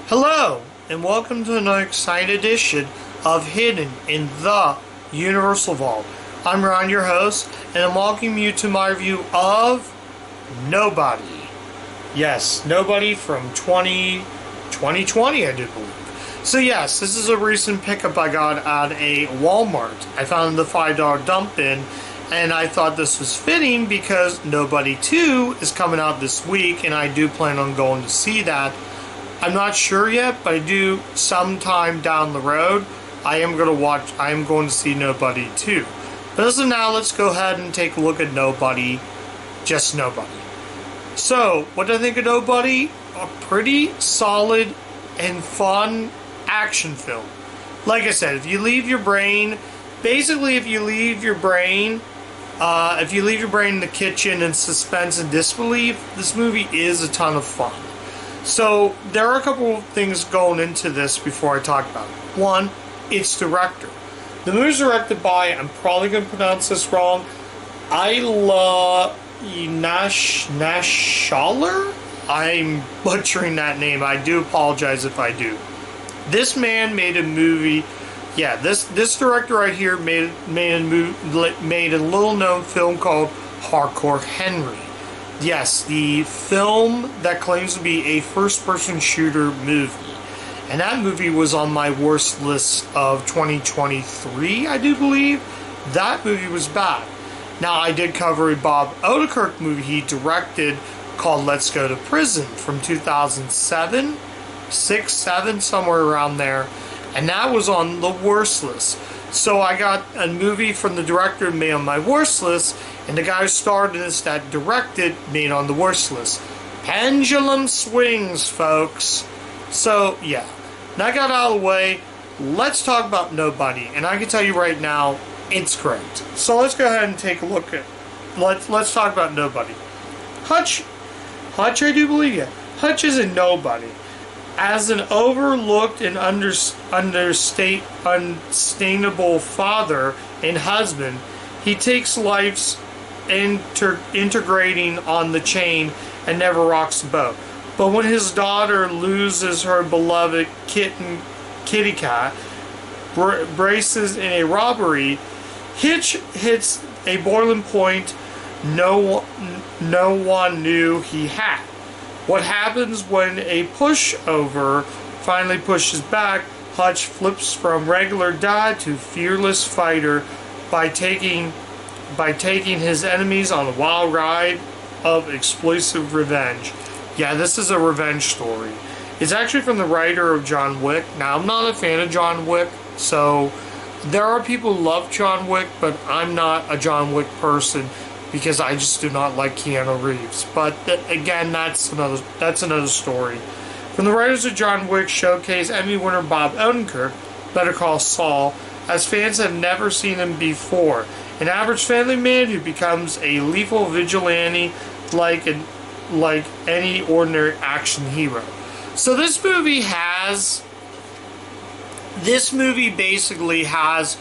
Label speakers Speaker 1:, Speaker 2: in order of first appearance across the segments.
Speaker 1: Hello, and welcome to another exciting edition of Hidden in the Universal Vault. I'm Ron, your host, and I'm welcoming you to my review of Nobody. Yes, Nobody from 2020, I do believe. So yes, this is a recent pickup I got at a Walmart. I found the $5 dump bin, and I thought this was fitting because Nobody 2 is coming out this week, and I do plan on going to see that. I'm not sure yet, but I do sometime down the road. I am going to see Nobody 2. But as of now, let's go ahead and take a look at Nobody. Just Nobody. So, what do I think of Nobody? A pretty solid and fun action film. Like I said, if you leave your brain in the kitchen in suspense and disbelief, this movie is a ton of fun. So, there are a couple of things going into this before I talk about it. One, its director. The movie is directed by, I'm probably going to pronounce this wrong, Ayla Nashaller? I'm butchering that name. I do apologize if I do. This man made a movie. Yeah, this director right here made a little known film called Hardcore Henry. Yes, the film that claims to be a first-person shooter movie. And that movie was on my worst list of 2023, I do believe. That movie was bad. Now, I did cover a Bob Odenkirk movie he directed called Let's Go to Prison from 2007, 6, 7, somewhere around there. And that was on the worst list. So I got a movie from the director made on my worst list, and the guy who starred in this that directed made on the worst list. Pendulum swings, folks. So, yeah. Now I got out of the way. Let's talk about Nobody. And I can tell you right now, it's great. So let's go ahead and take a look at... Let's talk about Nobody. Hutch, I do believe it. Hutch is a nobody. As an overlooked and unsustainable father and husband, he takes life's integrating on the chain and never rocks the boat. But when his daughter loses her beloved kitty cat, braces in a robbery, Hitch hits a boiling point no one knew he had. What happens when a pushover finally pushes back? Hutch flips from regular dad to fearless fighter by taking his enemies on a wild ride of explosive revenge. Yeah, this is a revenge story. It's actually from the writer of John Wick. Now, I'm not a fan of John Wick, so there are people who love John Wick, but I'm not a John Wick person because I just do not like Keanu Reeves. But again, that's another story. From the writers of John Wick showcase Emmy winner Bob Odenkirk, Better Call Saul, as fans have never seen him before. An average family man who becomes a lethal vigilante like any ordinary action hero. So this movie basically has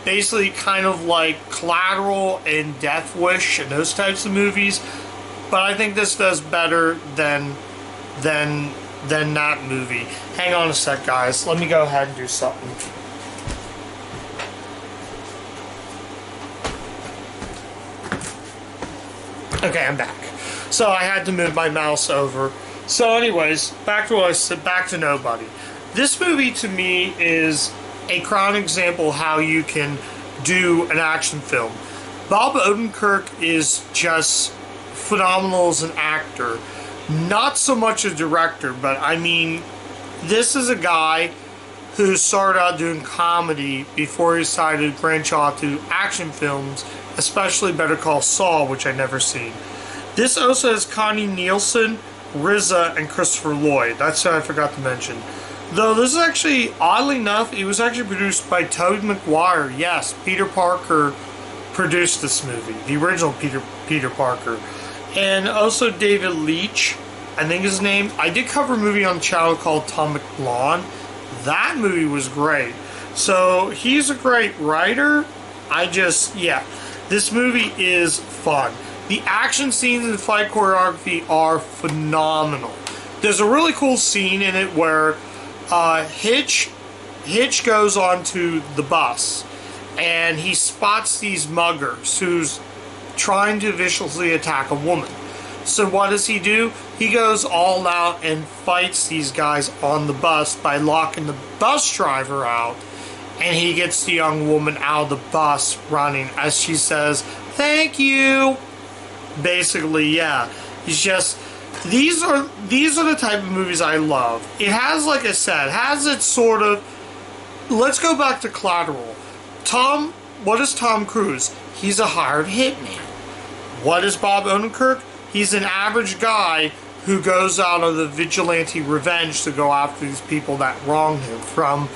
Speaker 1: basically kind of like Collateral and Death Wish and those types of movies, but I think this does better than that movie. Hang on a sec, guys. Let me go ahead and do something. Okay, I'm back. So I had to move my mouse over. So anyways, back to Nobody. This movie to me is a crown example how you can do an action film. Bob Odenkirk is just phenomenal as an actor. Not so much a director, but I mean, this is a guy who started out doing comedy before he decided to branch off to action films, especially Better Call Saul, which I've never seen. This also has Connie Nielsen, RZA, and Christopher Lloyd. That's what I forgot to mention. Though this is actually, oddly enough, it was actually produced by Tobey Maguire. Yes, Peter Parker produced this movie, the original Peter Parker. And also David Leitch, I think his name. I did cover a movie on the channel called Atomic Blonde. That movie was great. So he's a great writer. This movie is fun. The action scenes and fight choreography are phenomenal. There's a really cool scene in it where Hitch goes onto the bus and he spots these muggers who's trying to viciously attack a woman. So what does he do? He goes all out and fights these guys on the bus by locking the bus driver out, and he gets the young woman out of the bus running as she says, "Thank you." Basically, yeah. He's just, these are the type of movies I love. It has, like I said, has its sort of, let's go back to Collateral. What is Tom Cruise? He's a hired hitman. What is Bob Odenkirk? He's an average guy who goes out on the vigilante revenge to go after these people that wronged him, from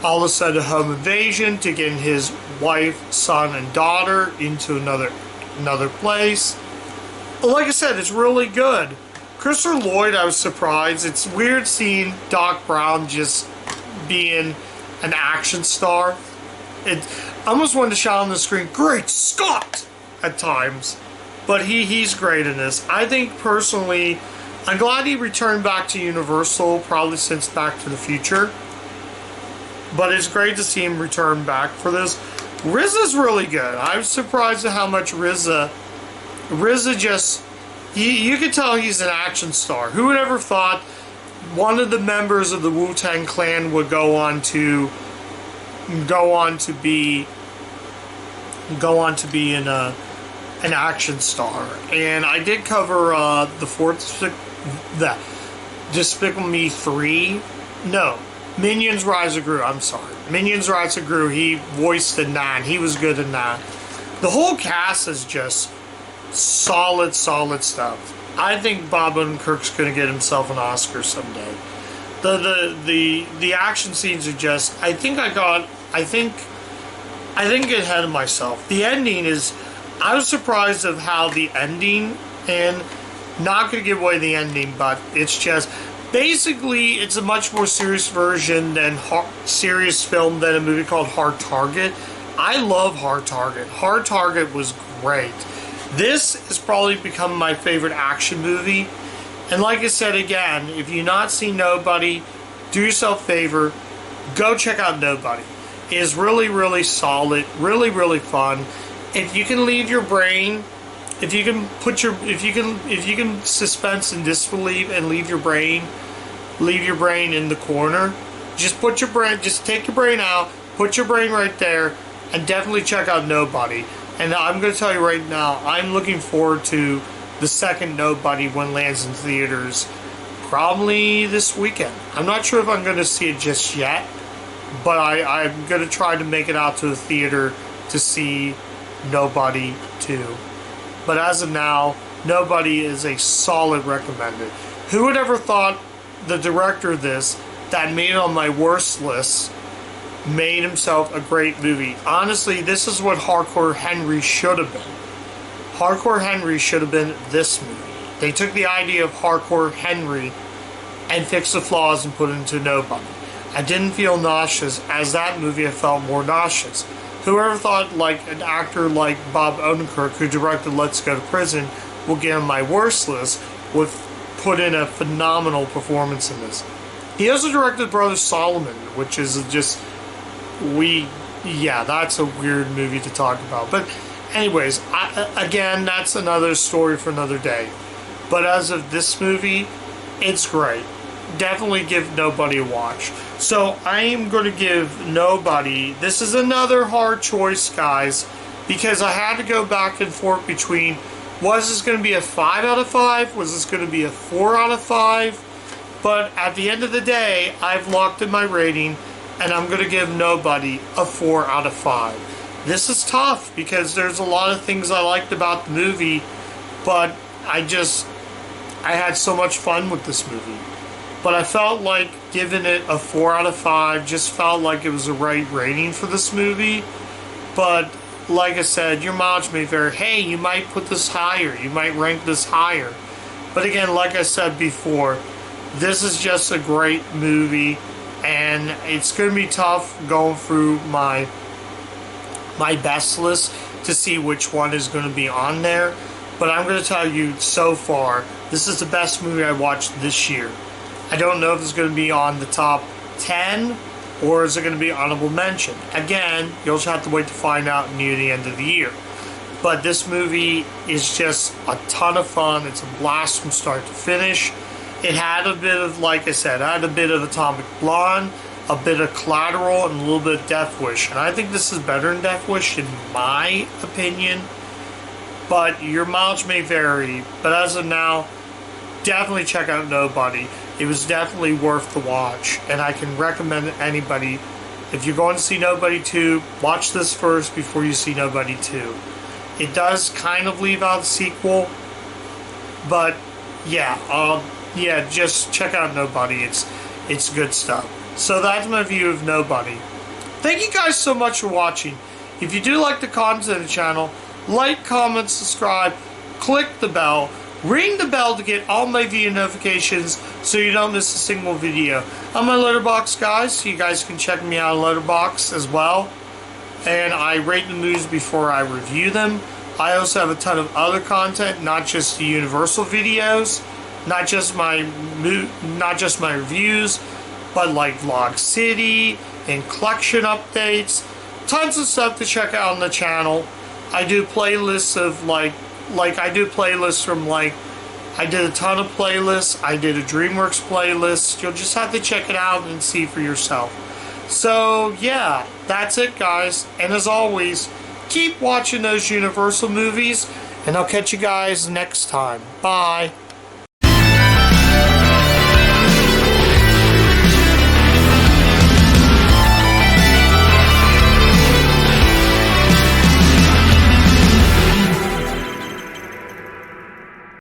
Speaker 1: all of a sudden home invasion to getting his wife, son, and daughter into another place. Like I said, it's really good. Christopher Lloyd, I was surprised. It's weird seeing Doc Brown just being an action star. I almost wanted to shout on the screen, "Great Scott!" at times. But he's great in this. I think personally, I'm glad he returned back to Universal, probably since Back to the Future. But it's great to see him return back for this. RZA's really good. I was surprised at how much RZA just, you can tell he's an action star. Who would ever thought one of the members of the Wu-Tang Clan would go on to be an action star? And I did cover the Despicable Me 3. No, Minions Rise of Gru. I'm sorry, Minions Rise of Gru. He voiced the 9. He was good in that. The whole cast is just solid stuff. I think Bob Odenkirk's going to get himself an Oscar someday. The action scenes are just, I think ahead of myself. The ending is, I was surprised of how the ending, and not going to give away the ending, but it's just, basically, it's a much more serious version serious film than a movie called Hard Target. I love Hard Target. Hard Target was great. This has probably become my favorite action movie. And like I said again, if you've not seen Nobody, do yourself a favor, go check out Nobody. It is really solid, really fun. If you can leave your brain, if you can suspense and disbelief and leave your brain in the corner, just take your brain out, put your brain right there, and definitely check out Nobody. And I'm going to tell you right now, I'm looking forward to the second Nobody when it lands in theaters, probably this weekend. I'm not sure if I'm going to see it just yet, but I'm going to try to make it out to the theater to see Nobody 2. But as of now, Nobody is a solid recommended. Who would ever thought the director of this, that made it on my worst list, made himself a great movie? Honestly, this is what Hardcore Henry should have been. Hardcore Henry should have been this movie. They took the idea of Hardcore Henry and fixed the flaws and put it into Nobody. I didn't feel nauseous. As that movie, I felt more nauseous. Whoever thought like an actor like Bob Odenkirk, who directed Let's Go to Prison, will get on my worst list, would put in a phenomenal performance in this. He also directed Brother Solomon, which is just, that's a weird movie to talk about. But anyways, again, that's another story for another day. But as of this movie, it's great. Definitely give Nobody a watch. So I am going to give Nobody, this is another hard choice, guys, because I had to go back and forth between, was this going to be a 5 out of 5? Was this going to be a 4 out of 5? But at the end of the day, I've locked in my rating, and I'm going to give Nobody a 4 out of 5. This is tough, because there's a lot of things I liked about the movie, but I had so much fun with this movie. But I felt like giving it a 4 out of 5 just felt like it was the right rating for this movie. But like I said, your mileage may vary. Hey, you might put this higher. You might rank this higher. But again, like I said before, this is just a great movie. And it's going to be tough going through my best list to see which one is going to be on there. but I'm going to tell you so far, this is the best movie I watched this year. I don't know if it's going to be on the top 10 or is it going to be honorable mention. Again, you'll just have to wait to find out near the end of the year. But this movie is just a ton of fun. It's a blast from start to finish. It had a bit of, like I said, it had a bit of Atomic Blonde, a bit of Collateral, and a little bit of Death Wish. And I think this is better than Death Wish in my opinion. But your mileage may vary. But as of now, definitely check out Nobody. It was definitely worth the watch. And I can recommend anybody, if you're going to see Nobody 2, watch this first before you see Nobody 2. It does kind of leave out the sequel. But yeah, just check out Nobody. It's good stuff. So that's my view of Nobody. Thank you guys so much for watching. If you do like the content of the channel, like, comment, subscribe, click the bell, ring the bell to get all my video notifications so you don't miss a single video. I'm on Letterboxd, guys, so you guys can check me out on Letterboxd as well. And I rate the movies before I review them. I also have a ton of other content, not just the Universal videos, not just my reviews, but like Vlog City and collection updates. Tons of stuff to check out on the channel. I do playlists of I do playlists from I did a ton of playlists. I did a DreamWorks playlist. You'll just have to check it out and see for yourself. So yeah, that's it, guys. And as always, keep watching those Universal movies, and I'll catch you guys next time. Bye.